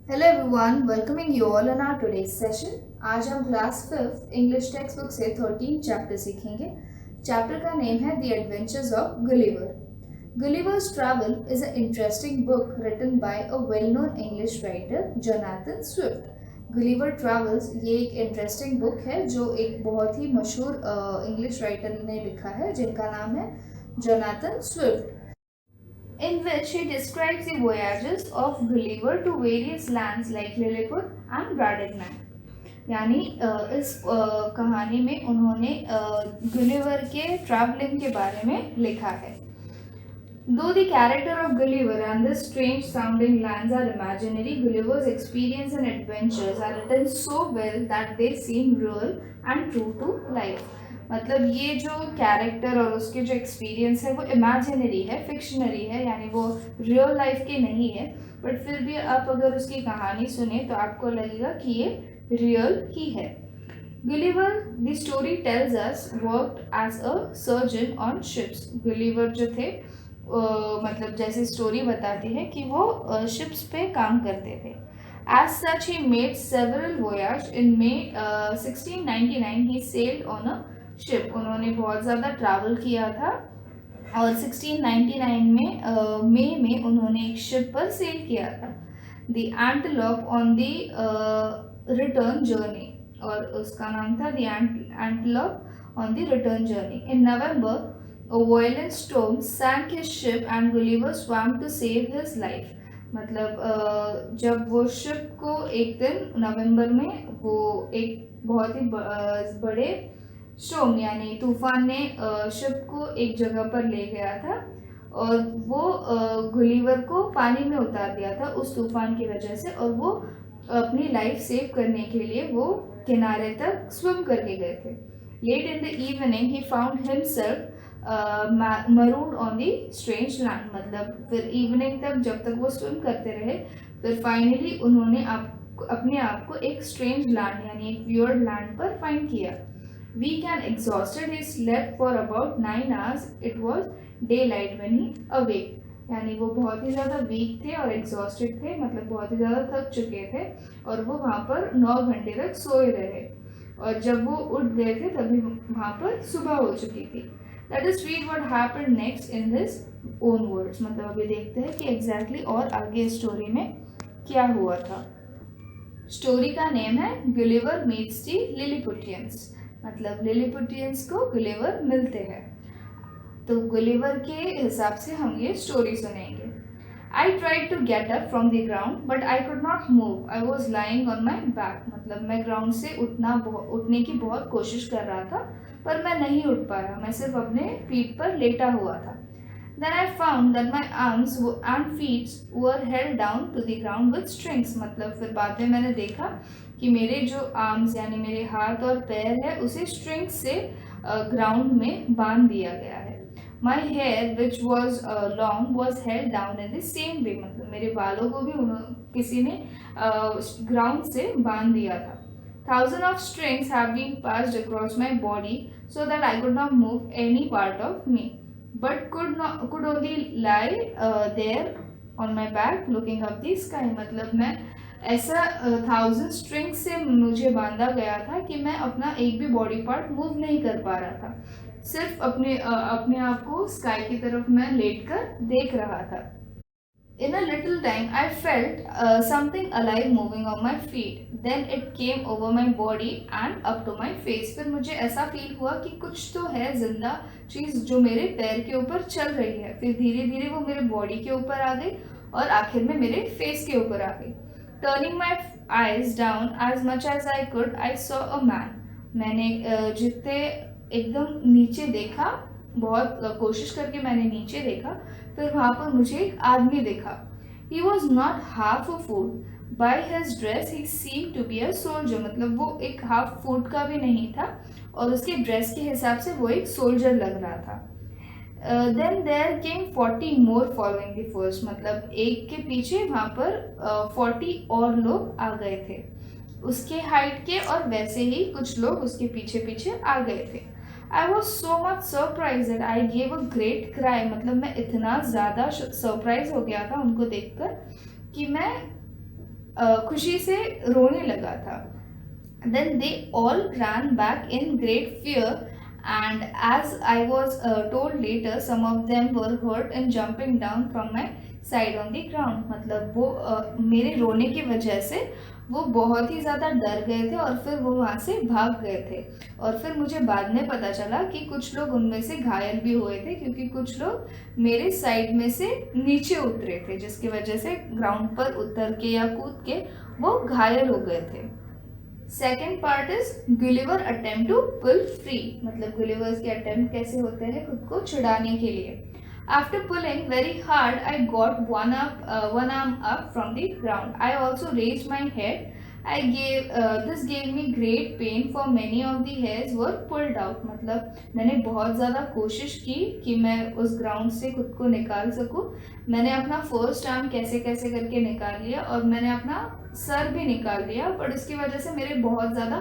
Hello everyone, welcoming you all in our today's session. आज हम class 5 English text book से 13 chapter सीखेंगे। Chapter का नेम है the adventures of Gulliver. Gulliver's travel is a interesting book written by a well known English writer Jonathan Swift. Gulliver travels ये एक interesting book है जो एक बहुत ही मशहूर इंग्लिश राइटर ने लिखा है जिनका नाम है Jonathan Swift, in which he describes the voyages of Gulliver to various lands like Lilliput and Brandegman। यानी इस कहानी में उन्होंने गुलिवर के ट्रैवलिंग के बारे में लिखा है। Though the character of Gulliver and the strange sounding lands are imaginary, Gulliver's experience and adventures are written so well that they seem real and true to life। मतलब ये जो कैरेक्टर और उसके जो एक्सपीरियंस है वो इमेजिनरी है, फिक्शनरी है, यानी वो रियल लाइफ के नहीं है, बट फिर भी आप अगर उसकी कहानी सुने तो आपको लगेगा कि ये रियल ही है। Gulliver the story tells us worked as a surgeon on ships. Gulliver जो थे मतलब जैसे स्टोरी बताती है कि वो शिप्स पे काम करते थे। As such, he made several voyages. In May 1699, he sailed on a ship। उन्होंने बहुत ज़्यादा ट्रैवल किया था और 1699 में मई में उन्होंने एक शिप पर सेल किया था। The antelope on the return journey, और उसका नाम था the antelope on the return journey. In November a violent storm sank his ship and Gulliver swam to save his life। मतलब जब वो शिप को एक दिन नवंबर में वो एक बहुत ही बड़े स्टॉर्म यानी तूफान ने शिप को एक जगह पर ले गया था और वो गुलिवर को पानी में उतार दिया था उस तूफान की वजह से, और वो अपनी लाइफ सेव करने के लिए वो किनारे तक स्विम करके गए थे। लेट इन द इवनिंग ही found himself marooned on the strange land. मतलब फिर इवनिंग तक जब तक वो स्विम करते रहे फिर फाइनली उन्होंने अपने आप को एक स्ट्रेंज लैंड यानी एक वियर्ड लैंड पर फाइंड किया। Weak and exhausted he slept for about 9 hours। It was daylight when he awake. यानी वो बहुत ही ज़्यादा वीक थे और एग्जॉस्टेड थे, मतलब बहुत ही ज़्यादा थक चुके थे और वो वहाँ पर 9 घंटे तक सोए रहे और जब वो उठ गए थे तभी वहाँ पर सुबह हो चुकी थी। Let us read what happened next in his own words। मतलब अभी देखते हैं कि एग्जैक्टली और आगे स्टोरी में क्या हुआ था। स्टोरी का नेम है गुलिवर मीट्स दी लिलीपुटियंस। मतलब लिलीपुटियंस को गुलिवर मिलते हैं। तो गुलिवर के हिसाब से हम ये स्टोरी सुनेंगे। I tried to get up from the ground but I could not move. I was lying on my back। मतलब मैं ग्राउंड से उठने की बहुत कोशिश कर रहा था पर मैं नहीं उठ पाया, मैं सिर्फ अपने पीठ पर लेटा हुआ था। Then I found that my arms and feet were held down to the ground with strings। मतलब फिर बाद में मैंने देखा कि मेरे जो आर्म्स यानी मेरे हाथ और पैर है उसे स्ट्रिंग्स से ग्राउंड में बांध दिया गया है। My hair which was long was held down in the same way। मतलब मेरे बालों को भी किसी ने ग्राउंड से बांध दिया था। Thousands of strings have been passed across my body so that I could not move any part of me, but could only lie there on my back looking up the sky। मतलब मैं ऐसा 1000 string से मुझे बांधा गया था कि मैं अपना एक भी बॉडी पार्ट मूव नहीं कर पा रहा था, सिर्फ अपने आप को स्काई की तरफ मैं लेट कर देख रहा था। In a little time, I felt something alive moving on my feet. Then it came over my body and up to my face। फिर मुझे ऐसा फील हुआ कि कुछ तो है जिंदा चीज़ जो मेरे पैर के ऊपर चल रही है। फिर धीरे धीरे वो मेरे बॉडी के ऊपर आ गई और आखिर में मेरे फेस के ऊपर आ गई। Turning my eyes down as much as I could, I saw a man। मैंने जितने एकदम नीचे देखा, बहुत कोशिश करके मैंने नीचे देखा, फिर वहाँ पर मुझे एक आदमी देखा। He was not half a foot। By his dress he seemed to be a soldier। मतलब वो एक हाफ फुट का भी नहीं था और उसके ड्रेस के हिसाब से वो एक सोल्जर लग रहा था। Then there came 40 more following the first। मतलब एक के पीछे वहाँ पर 40 और लोग आ गए थे उसके हाइट के, और वैसे ही कुछ लोग उसके पीछे पीछे आ गए थे। I was so much surprised that I gave a great cry। मतलब मैं इतना ज़्यादा सरप्राइज हो गया था उनको देखकर कि मैं खुशी से रोने लगा था। Then they all ran back in great fear, and as I was told later, some of them were hurt in jumping down from my side on the ground. मतलब वो मेरे रोने की वजह से वो बहुत ही ज़्यादा डर गए थे और फिर वो वहाँ से भाग गए थे। और फिर मुझे बाद में पता चला कि कुछ लोग उनमें से घायल भी हुए थे, क्योंकि कुछ लोग मेरे साइड में से नीचे उतरे थे, जिसकी वजह से ग्राउंड पर उतर के या कूद के वो घायल हो गए थे। Second part is Gulliver attempt to pull free, मतलब गुलिवर्स के अटेम्प्ट कैसे होते हैं खुद को छुड़ाने के लिए। After pulling very hard I got one arm up from the ground. I also raise my head. This gave me great pain for many of the hairs were pulled out. मतलब मैंने बहुत ज़्यादा कोशिश की कि मैं उस ग्राउंड से खुद को निकाल सकूं। मैंने अपना फर्स्ट आर्म कैसे कैसे करके निकाल लिया और मैंने अपना सर भी निकाल दिया, पर उसकी वजह से मेरे बहुत ज़्यादा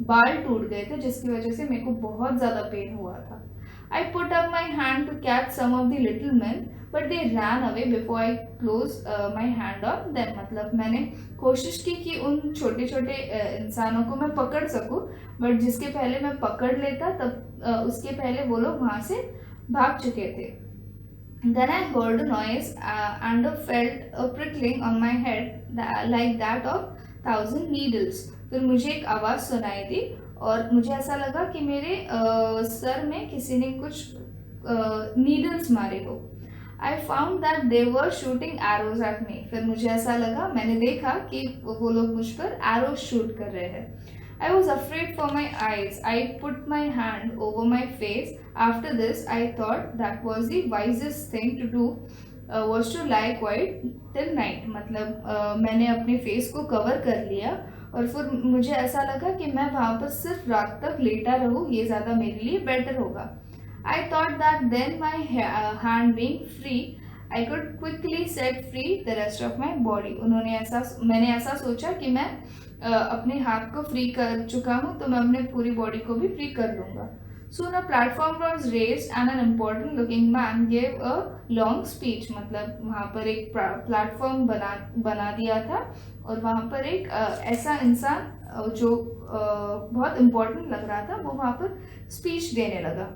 बाल टूट गए थे, जिसकी वजह से मेरे को बहुत ज़्यादा पेन हुआ था। I put up my hand to catch some of the little man, but they ran away before I close my hand on them. मतलब मैंने कोशिश की कि उन छोटे छोटे इंसानों को मैं पकड़ सकूं, बट जिसके पहले मैं पकड़ लेता तब उसके पहले वो लोग वहाँ से भाग चुके थे। Then I heard a noise and felt a prickling on my head like that of 1,000 needles. फिर मुझे एक आवाज़ सुनाई दी और मुझे ऐसा लगा कि मेरे सर में किसी ने कुछ नीडल्स मारे हो। I found that they were shooting arrows at me. फिर मुझे ऐसा लगा, मैंने देखा कि वो लोग मुझ पर एरोज शूट कर रहे हैं। I was afraid for my eyes. I put my hand over my face. After this, I thought that was the wisest thing to do was to lie quiet till night. मतलब मैंने अपने face को cover कर लिया और फिर मुझे ऐसा लगा कि मैं वहाँ पर सिर्फ रात तक लेटा रहूँ, ये ज़्यादा मेरे लिए बेटर होगा। I thought that then my hand being free, I could quickly set free the rest of my body. मैंने ऐसा सोचा कि मैं अपने हाथ को फ्री कर चुका हूँ, तो मैं अपने पूरी बॉडी को भी फ्री कर लूँगा। Soon a platform was raised and an important looking man gave a long speech. मतलब वहाँ पर एक प्लेटफॉर्म बना दिया था और वहाँ पर एक ऐसा इंसान जो बहुत इम्पोर्टेंट लग रहा था, वो वहाँ पर स्पीच देने लगा।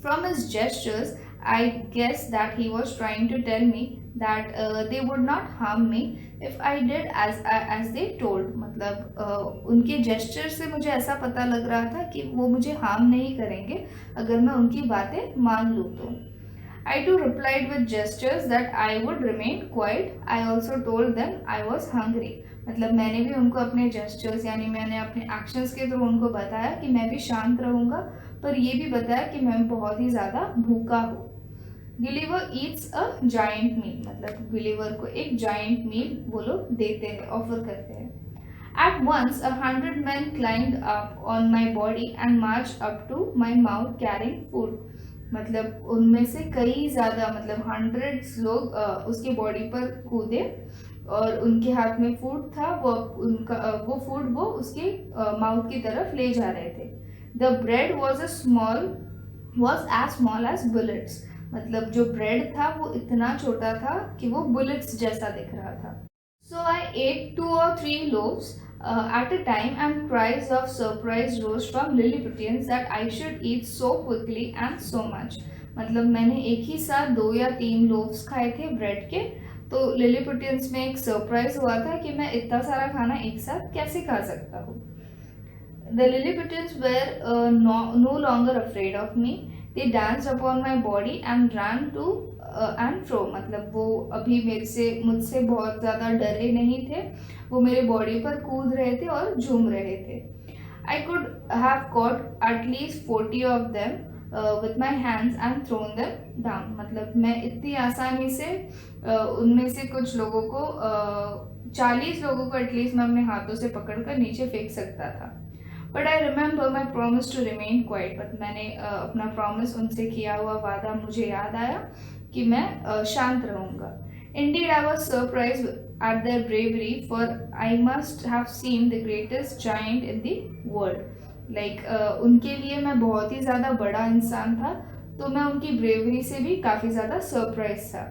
From his gestures, I guess that he was trying to tell me that they would not harm me if I did as they told. मतलब उनके जेस्चर से मुझे ऐसा पता लग रहा था कि वो मुझे हार्म नहीं करेंगे अगर मैं उनकी बातें मान लूँ तो। I too replied with gestures that I would remain quiet. I also told them I was hungry. मतलब मैंने भी उनको अपने जेस्चर्स यानी मैंने अपने एक्शंस के थ्रू उनको बताया कि मैं भी शांत रहूँगा, पर ये भी बताया कि मैं बहुत ही ज़्यादा भूखा हूँ। गुलिवर ईट्स अ जाइंट मील, मतलब गुलिवर को एक जाइंट मील वो लोग देते हैं, ऑफर करते हैं। At once 100 men climbed up on my body and marched up to my mouth carrying food. मतलब उनमें से कई ज़्यादा मतलब 100 लोग उसके बॉडी पर कूदे और उनके हाथ में फूड था, वो फूड वो उसके माउथ की तरफ ले जा रहे थे। The bread was as small as bullets. मतलब जो ब्रेड था वो इतना छोटा था कि वो बुलेट्स जैसा दिख रहा था। सो आई eight 2 or 3 loaves at a time, and cries of surprise rose from Lilliputians that I should eat so quickly and so much. मतलब मैंने एक ही साथ 2 या 3 लोव्स खाए थे ब्रेड के, तो लिलीपुटियंस में एक सरप्राइज हुआ था कि मैं इतना सारा खाना एक साथ कैसे खा सकता हूँ। The Lilliputians were no longer afraid of me. They danced upon my body and ran to and fro. मतलब वो अभी मुझसे बहुत ज़्यादा डरे नहीं थे, वो मेरे बॉडी पर कूद रहे थे और झूम रहे थे। I could have caught at least 40 of them with my hands and thrown them down. मतलब मैं इतनी आसानी से उनमें से कुछ लोगों को 40 लोगों को एटलीस्ट मैं अपने हाथों से पकड़कर नीचे फेंक सकता था। But I remember my promise to remain quiet. But मैंने अपना प्रॉमिस उनसे किया हुआ वादा मुझे याद आया कि मैं शांत रहूँगा। Indeed, I was surprised at their bravery, for I must have seemed the greatest giant in the world. Like उनके लिए मैं बहुत ही ज़्यादा बड़ा इंसान था, तो मैं उनकी ब्रेवरी से भी काफ़ी ज़्यादा सरप्राइज था।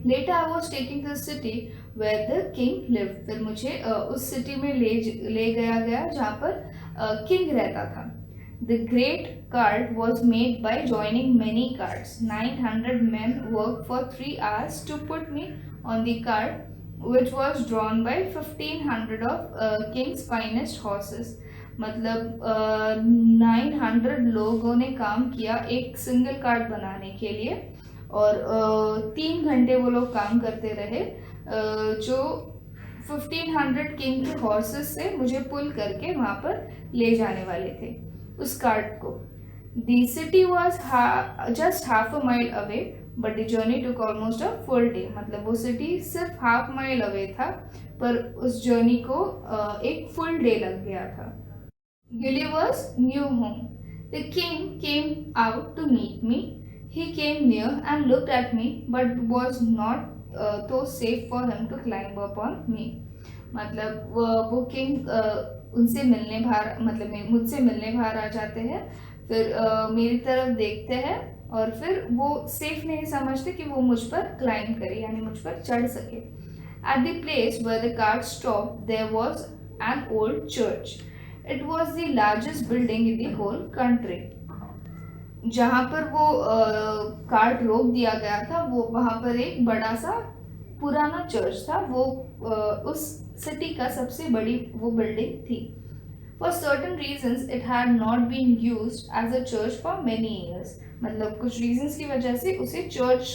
Later, I was taken to the city where the king lived. फिर मुझे उस सिटी में ले गया जहाँ पर किंग रहता था. The great cart was made by joining many carts. 900 men worked for 3 hours to put me on the cart, which was drawn by 1500 of king's finest horses. मतलब 900 लोगों ने काम किया एक सिंगल कार्ट बनाने के लिए, और 3 घंटे वो लोग काम करते रहे, जो 1500 किंग के हॉर्सेस से मुझे पुल करके वहाँ पर ले जाने वाले थे उस कार्ट को. The city was just half a mile away, but the journey took almost a full day. मतलब वो सिटी सिर्फ हाफ माइल अवे था, पर उस जर्नी को एक फुल डे लग गया था. Gulliver's new home. The king came out to meet me. He came near and looked at me, but was not so safe for him to climb upon me. मतलब वो king उनसे मिलने बाहर, मतलब मुझसे मिलने बाहर आ जाते हैं, फिर मेरी तरफ देखते हैं, और फिर वो सेफ नहीं समझते कि वो मुझ पर क्लाइंब करे, यानी मुझ पर चढ़ सके. At the place where the cart stopped, there was an old church. It was the largest building in the whole country. जहाँ पर वो कार्ट रोक दिया गया था, वो वहाँ पर एक बड़ा सा पुराना चर्च था. वो उस सिटी का सबसे बड़ी वो बिल्डिंग थी. For certain reasons, it had not been used as a church for many years. मतलब कुछ reasons की वजह से उसे चर्च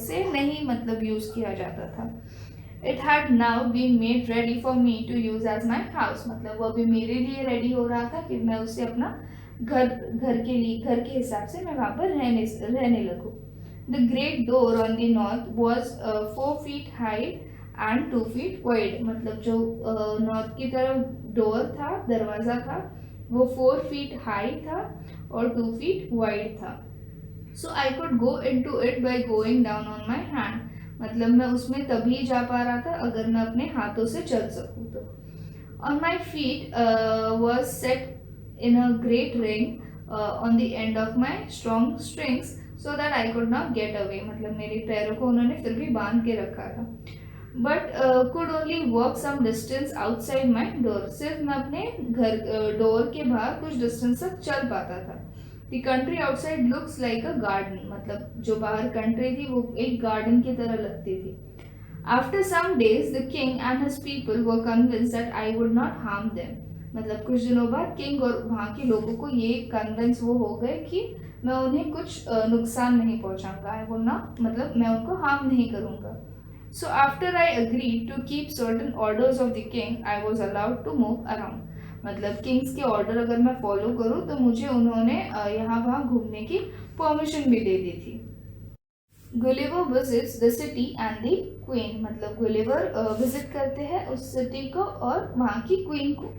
से नहीं मतलब यूज किया जाता था. It had now been made ready for me to use as my house. मतलब वो अभी मेरे लिए रेडी हो रहा था कि मैं उसे अपना घर के हिसाब से मैं वहाँ पर रहने लगूँ. The great door on the north was 4 feet high and 2 feet wide. मतलब जो नॉर्थ की तरफ डोर था, दरवाज़ा था, वो 4 feet high था और 2 feet wide था. So I could go into it by going down on my hand. मतलब मैं उसमें तभी जा पा रहा था अगर मैं अपने हाथों से चल सकूँ तो. On my feet was set in a great ring on the end of my strong strings so that I could not get away. मतलब मेरे पैरों को उन्होंने फिर भी बांध के रखा था. But could only walk some distance outside my door. सिर्फ मैं अपने घर डोर के बाहर कुछ डिस्टेंस तक चल पाता था. The country outside looks like a garden. मतलब जो बाहर कंट्री थी वो एक गार्डन की तरह लगती थी. After some days, the king and his people were convinced that I would not harm them. मतलब कुछ दिनों बाद किंग और वहाँ के लोगों को ये कन्विंस वो हो गए कि मैं उन्हें कुछ नुकसान नहीं पहुँचाऊंगा. I would not, मतलब मैं उनको हार्म नहीं करूँगा. So after I agreed to keep certain orders of the king, I was allowed to move around. मतलब किंग्स के ऑर्डर अगर मैं फॉलो करूँ तो मुझे उन्होंने यहाँ वहाँ घूमने की परमिशन भी दे दी थी. Gulliver visits the city and the queen. मतलब गुलिवर विजिट करते हैं उस सिटी को और वहाँ की क्वीन को.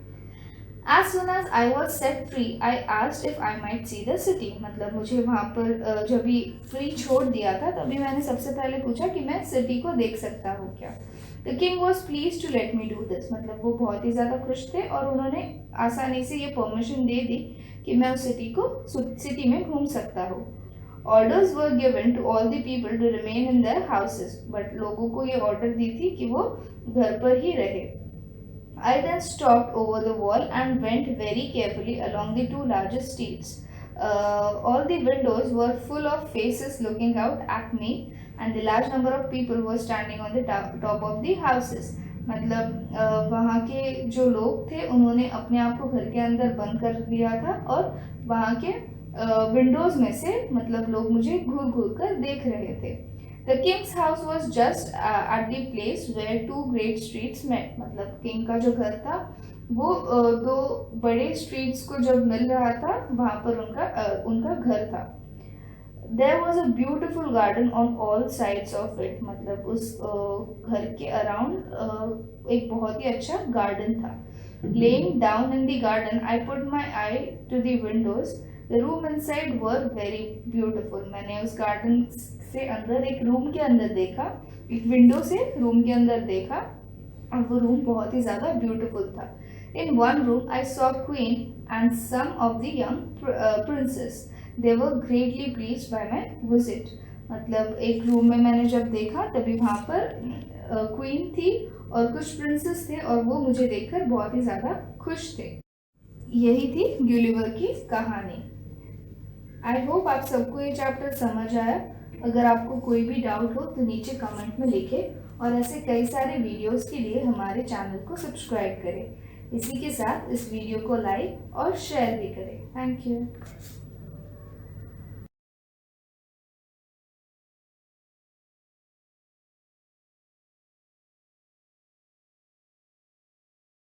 As soon as I was set free, I asked if I might see the city. मतलब मुझे वहाँ पर जब भी फ्री छोड़ दिया था तभी मैंने सबसे पहले पूछा कि मैं सिटी को देख सकता हूँ क्या. The king was pleased to let me do this. मतलब वो बहुत ही ज़्यादा खुश थे और उन्होंने आसानी से ये परमिशन दे दी कि मैं उस सिटी में घूम सकता हूँ. Orders were given to all the people to remain in their houses. But लोगों को ये ऑर्डर दी थी कि वो घर पर ही रहे. I then stopped over the wall and went very carefully along the 2 largest streets. All the windows were full of faces looking out at me, and the large number of people were standing on the top of the houses. मतलब वहाँ के जो लोग थे उन्होंने अपने आप को घर के अंदर बंद कर दिया था और वहाँ के विंडोज में से मतलब लोग मुझे घूर कर देख रहे थे. The king's house was just at the place where 2 great streets met. मतलब किंग का जो घर था वो 2 बड़े स्ट्रीट्स को जब मिल रहा था वहाँ पर उनका घर था. There was a beautiful garden on all sides of it. मतलब उस घर के अराउंड एक बहुत ही अच्छा गार्डन था. Laying down in the garden, I put my eye to the windows. The room inside were very beautiful. मैंने उस गार्डन से अंदर एक रूम के अंदर देखा, एक विंडो से रूम के अंदर देखा और वो रूम बहुत ही ज़्यादा ब्यूटीफुल था. In one room I saw queen and some of the young princes. They were greatly pleased by my visit. मतलब एक रूम में मैंने जब देखा तभी वहाँ पर क्वीन थी और कुछ प्रिंसेस थे और वो मुझे देखकर बहुत ही ज़्यादा खुश थे। यही थी गुलिवर की कहानी। आई होप आप सबको ये चैप्टर समझ आया। अगर आपको कोई भी डाउट हो तो नीचे कमेंट में लिखें और ऐसे कई सारे वीडियोस के लिए हमारे चैनल को सब्सक्राइब करें। इसी के साथ इस वीडियो को लाइक और शेयर भी करें। Thank you.